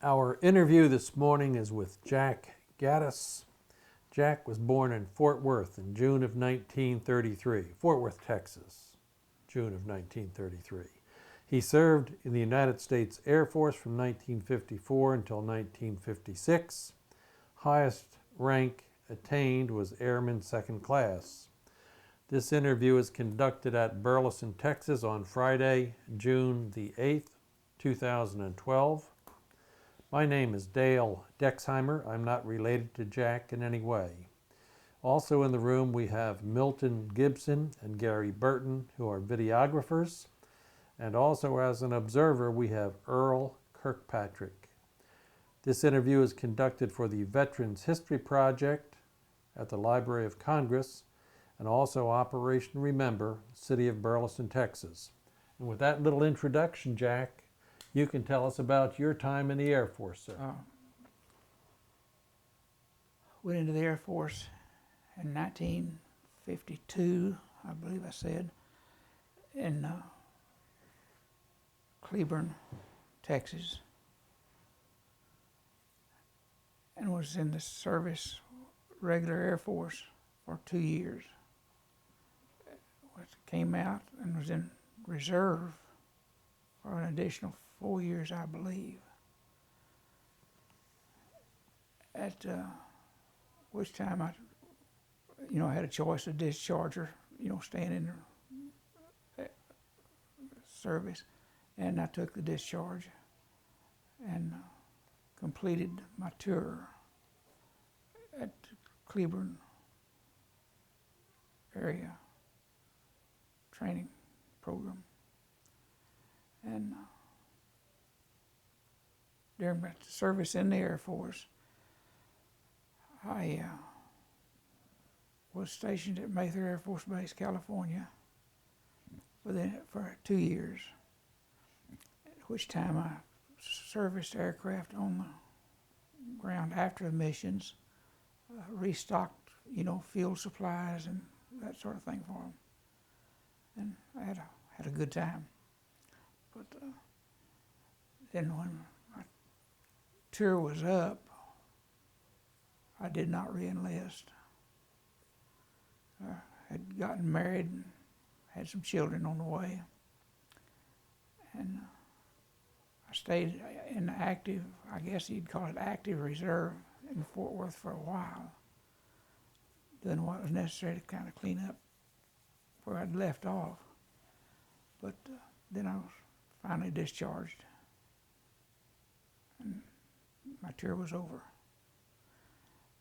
Our interview this morning is with Jack Gattis. Jack was born in Fort Worth in June of 1933, Fort Worth, Texas, June of 1933. He served in the United States Air Force from 1954 until 1956. Highest rank attained was Airman Second Class. This interview is conducted at Burleson, Texas on Friday, June the 8th, 2012. My name is Dale Dexheimer. I'm not related to Jack in any way. Also in the room we have Milton Gibson and Gary Burton, who are videographers. And also as an observer we have Earl Kirkpatrick. This interview is conducted for the Veterans History Project at the Library of Congress and also Operation Remember, City of Burleson, Texas. And with that little introduction, Jack, you can tell us about your time in the Air Force, sir. Went into the Air Force in 1952, I believe I said, in Cleburne, Texas, and was in the service, regular Air Force, for 2 years. Came out and was in reserve for an additional 4 years, I believe. At which time I, had a choice of discharge or, staying in the service, and I took the discharge and completed my tour at Cleburne area training program. And during my service in the Air Force, I was stationed at Mather Air Force Base, California, for 2 years, at which time I serviced aircraft on the ground after the missions, restocked, fuel supplies and that sort of thing for them. And I had a good time. But then when my tour was up, I did not re-enlist. I had gotten married and had some children on the way. And I stayed in the active, I guess you'd call it active reserve, in Fort Worth for a while, doing what was necessary to kind of clean up where I'd left off. But then I was finally discharged, and my tour was over.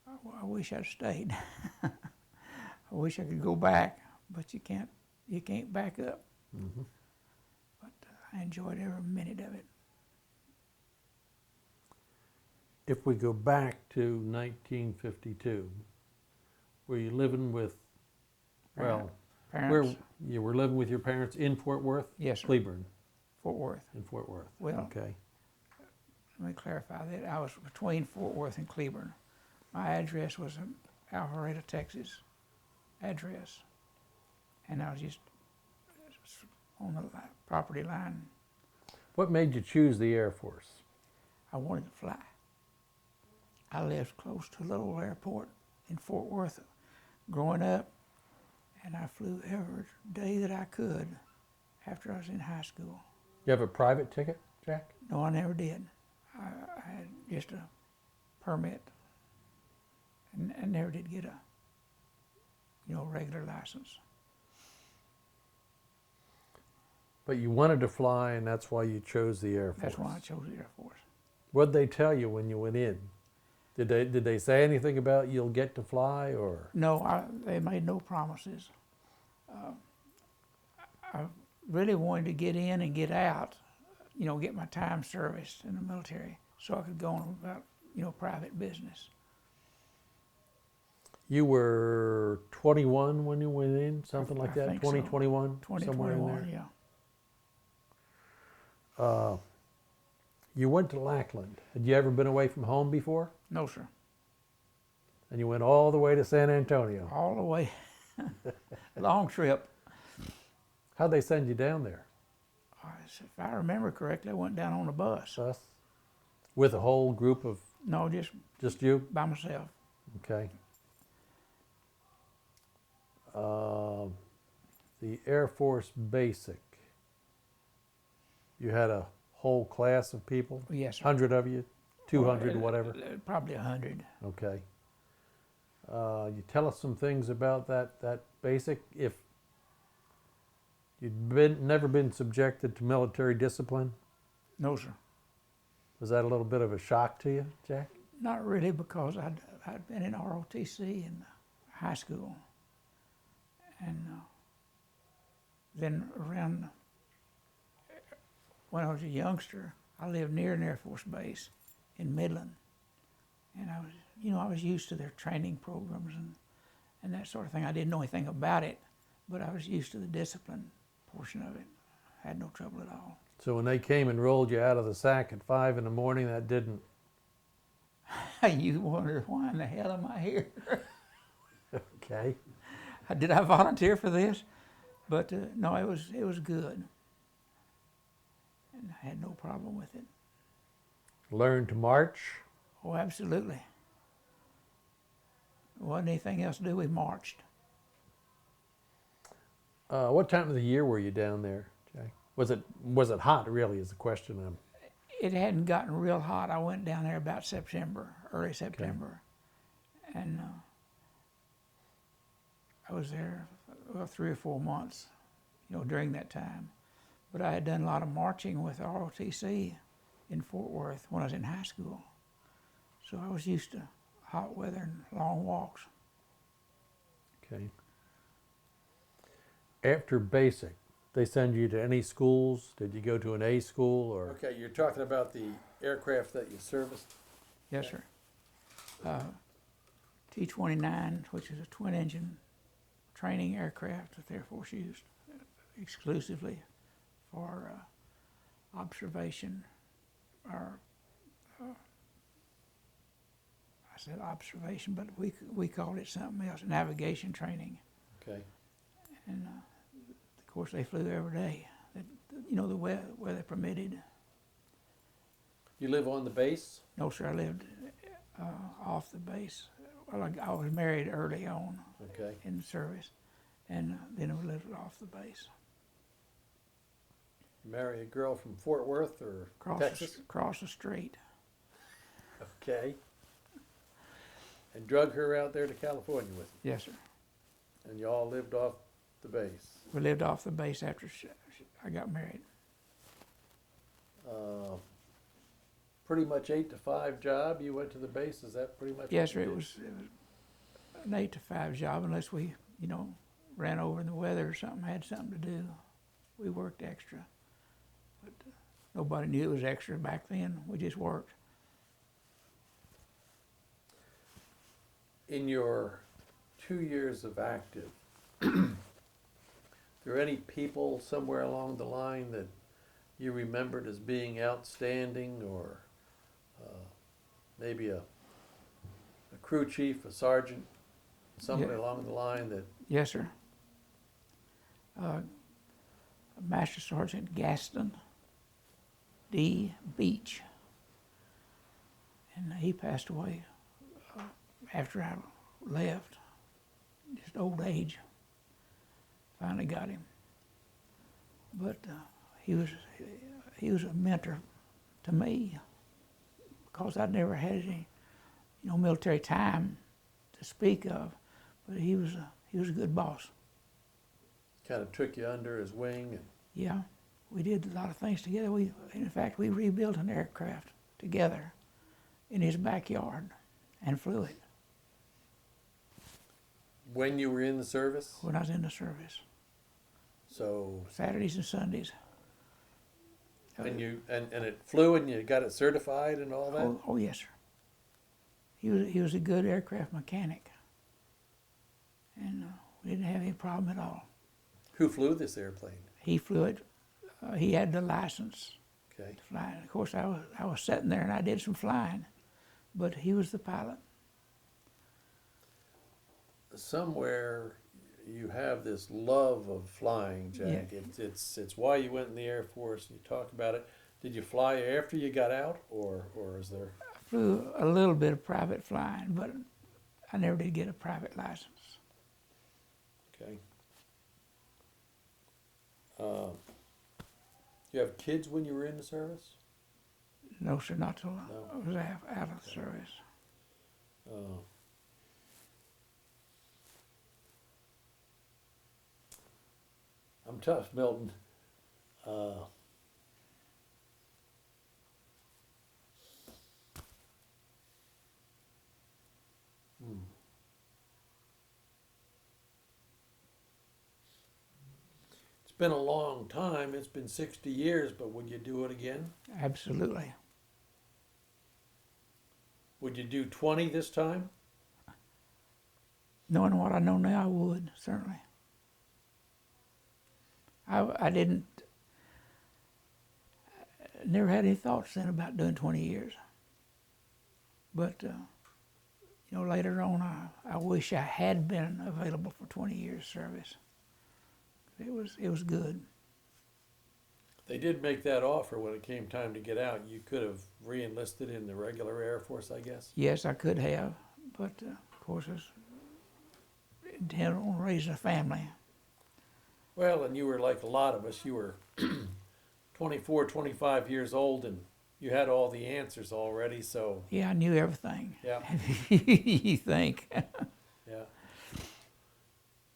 I wish I'd stayed. I wish I could go back, but you can't back up. Mm-hmm. But I enjoyed every minute of it. If we go back to 1952, were you living with, Parents. where you were living with your parents in Fort Worth? Yes, sir. Cleburne. Fort Worth. In Fort Worth. Well, okay. Let me clarify that. I was between Fort Worth and Cleburne. My address was an Alpharetta, Texas address, and I was just on the property line. What made you choose the Air Force? I wanted to fly. I lived close to a little airport in Fort Worth growing up, and I flew every day that I could after I was in high school. You have a private ticket, Jack? No, I never did. I had just a permit, and never did get a, regular license. But you wanted to fly, and that's why you chose the Air Force. That's why I chose the Air Force. What'd they tell you when you went in? Did they say anything about you'll get to fly, or? No, they made no promises. I really wanted to get in and get out, get my time serviced in the military so I could go on about, private business. You were 21 when you went in, something like that? I think 20, so. 21? 20, somewhere 21, in there? yeah. You went to Lackland. Had you ever been away from home before? No, sir. And you went all the way to San Antonio. All the way. Long trip. How'd they send you down there? If I remember correctly, I went down on a bus. With a whole group of No, just you? by myself. Okay. Um, the Air Force Basic. You had a whole class of people? Yes, sir. 100 of you? 200, Well, whatever? Probably 100. Okay. You tell us some things about that basic. If you'd never been subjected to military discipline, No, sir. was that a little bit of a shock to you, Jack? Not really, because I'd been in ROTC in high school. And then around, when I was a youngster, I lived near an Air Force base in Midland. And I was used to their training programs and that sort of thing. I didn't know anything about it, but I was used to the discipline portion of it. I had no trouble at all. So when they came and rolled you out of the sack at 5 in the morning, that didn't... You wonder, why in the hell am I here? Okay. Did I volunteer for this? But no, it was good. And I had no problem with it. Learn to march? Oh, absolutely. There wasn't anything else to do, we marched. What time of the year were you down there, Jack? Was it hot, really, is the question. It hadn't gotten real hot. I went down there about September, early September. Okay. And I was there 3 or 4 months, during that time. But I had done a lot of marching with ROTC in Fort Worth when I was in high school. So I was used to hot weather and long walks. Okay. After basic, they send you to any schools? Did you go to an A school or? Okay, you're talking about the aircraft that you serviced? Yes, sir. T-29, which is a twin-engine training aircraft that the Air Force used exclusively for observation, or I said observation, but we called it something else, navigation training. Okay. And of course they flew every day, the weather permitted. You live on the base? No, sir, I lived off the base. Well, I was married early on. Okay. In the service, and then we lived off the base. Marry a girl from Fort Worth or Texas? Across the street. Okay. And drug her out there to California with you? Yes, sir. And you all lived off the base? We lived off the base after I got married. Pretty much 8 to 5 job. You went to the base. Is that pretty much? Yes, sir. It was an 8 to 5 job, unless we, ran over in the weather or something, had something to do. We worked extra, but nobody knew it was extra back then. We just worked. In your 2 years of active, there any people somewhere along the line that you remembered as being outstanding, or maybe a crew chief, a sergeant, somebody along the line that... Yes, sir. Master Sergeant Gaston D. Beach, and he passed away after I left. Just old age finally got him. But he was a mentor to me, because I'd never had any, military time to speak of. But he was a good boss. Kind of took you under his wing. And... Yeah, we did a lot of things together. In fact, we rebuilt an aircraft together in his backyard and flew it. When you were in the service? When I was in the service. So Saturdays and Sundays. And it flew, and you got it certified and all that? Oh yes, sir. He was a good aircraft mechanic, and we didn't have any problem at all. Who flew this airplane? He flew it. He had the license to fly. Of course, I was sitting there and I did some flying, but he was the pilot. Somewhere you have this love of flying, Jack. Yeah. It's why you went in the Air Force. You talk about it. Did you fly after you got out, or is there? I flew a little bit of private flying, but I never did get a private license. Okay. You have kids when you were in the service? No, sir, not till No. I was out of the service. I'm tough, Milton. Uh, hmm. It's been a long time. It's been 60 years, but would you do it again? Absolutely. Would you do 20 this time? Knowing what I know now, I would, certainly. I didn't, never had any thoughts then about doing 20 years. But, later on, I wish I had been available for 20 years service. It was good. They did make that offer when it came time to get out. You could have re-enlisted in the regular Air Force, I guess. Yes, I could have, but of course, I was intent on raising a family. Well, and you were like a lot of us. You were 24, 25 years old, and you had all the answers already, so Yeah, I knew everything. yeah, You think? yeah.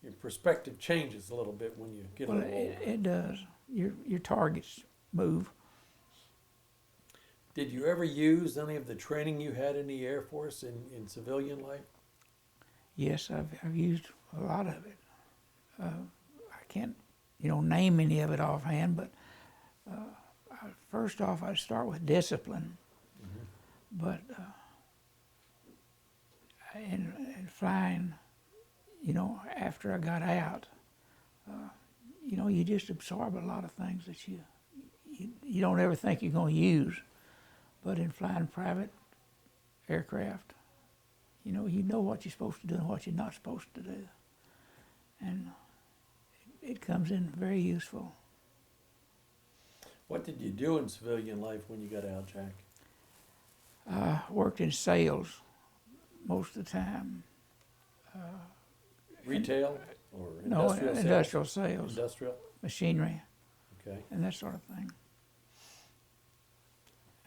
Your perspective changes a little bit when you get a Well, little older. it does. Your targets move. Did you ever use any of the training you had in the Air Force in civilian life? Yes, I've used a lot of it. I can't, name any of it offhand, but first off, I'd start with discipline. But in flying, after I got out, you just absorb a lot of things that you don't ever think you're going to use. But in flying private aircraft, you know what you're supposed to do and what you're not supposed to do. And it comes in very useful. What did you do in civilian life when you got out, Jack? I worked in sales most of the time. Retail or No, industrial sales? industrial sales, Industrial? machinery, Okay. and that sort of thing.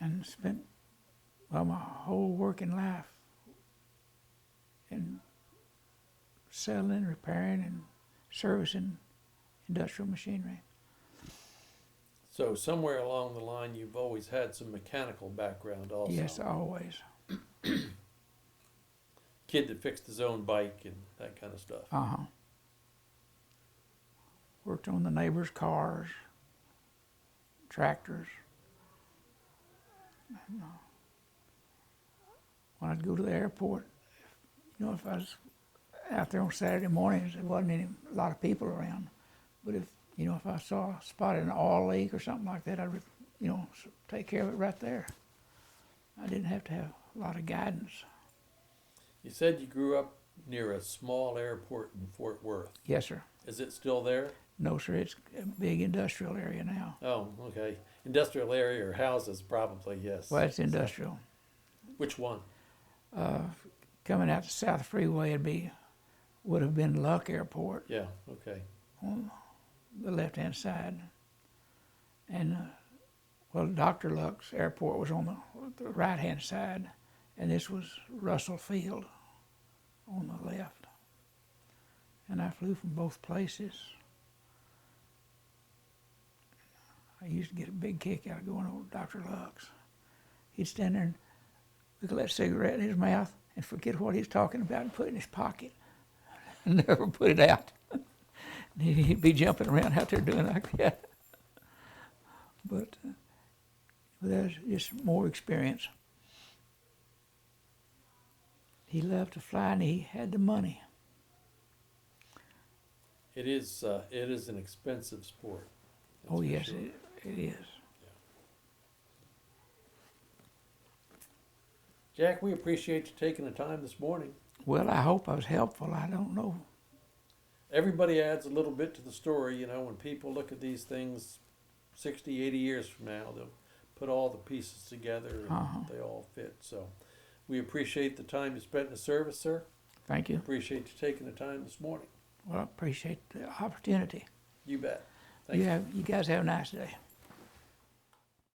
And spent, my whole working life in selling, repairing, and servicing industrial machinery. So somewhere along the line, you've always had some mechanical background also. Yes, always. Kid that fixed his own bike and that kind of stuff. Worked on the neighbors' cars, tractors. And, when I'd go to the airport, if I was out there on Saturday mornings, there wasn't a lot of people around. But if I spotted an oil leak or something like that, I'd, take care of it right there. I didn't have to have a lot of guidance. You said you grew up near a small airport in Fort Worth. Yes, sir. Is it still there? No, sir, it's a big industrial area now. Oh, okay. Industrial area or houses, probably, yes. Well, it's industrial. Which one? Coming out the South Freeway, would have been Luck Airport Yeah, okay. on the left-hand side. And, Dr. Luck's airport was on the right-hand side, and this was Russell Field on the left. And I flew from both places. I used to get a big kick out of going over to Dr. Luck's. He'd stand there and look at that cigarette in his mouth and forget what he was talking about and put it in his pocket and never put it out. He'd be jumping around out there doing like that. But there's just more experience. He loved to fly and he had the money. It is an expensive sport. That's Oh for yes, sure. it is. Jack, we appreciate you taking the time this morning. Well, I hope I was helpful. I don't know. Everybody adds a little bit to the story, when people look at these things 60, 80 years from now, they'll put all the pieces together and they all fit. So we appreciate the time you spent in the service, sir. Thank you. Appreciate you taking the time this morning. Well, I appreciate the opportunity. You bet. Thank you. You guys have a nice day.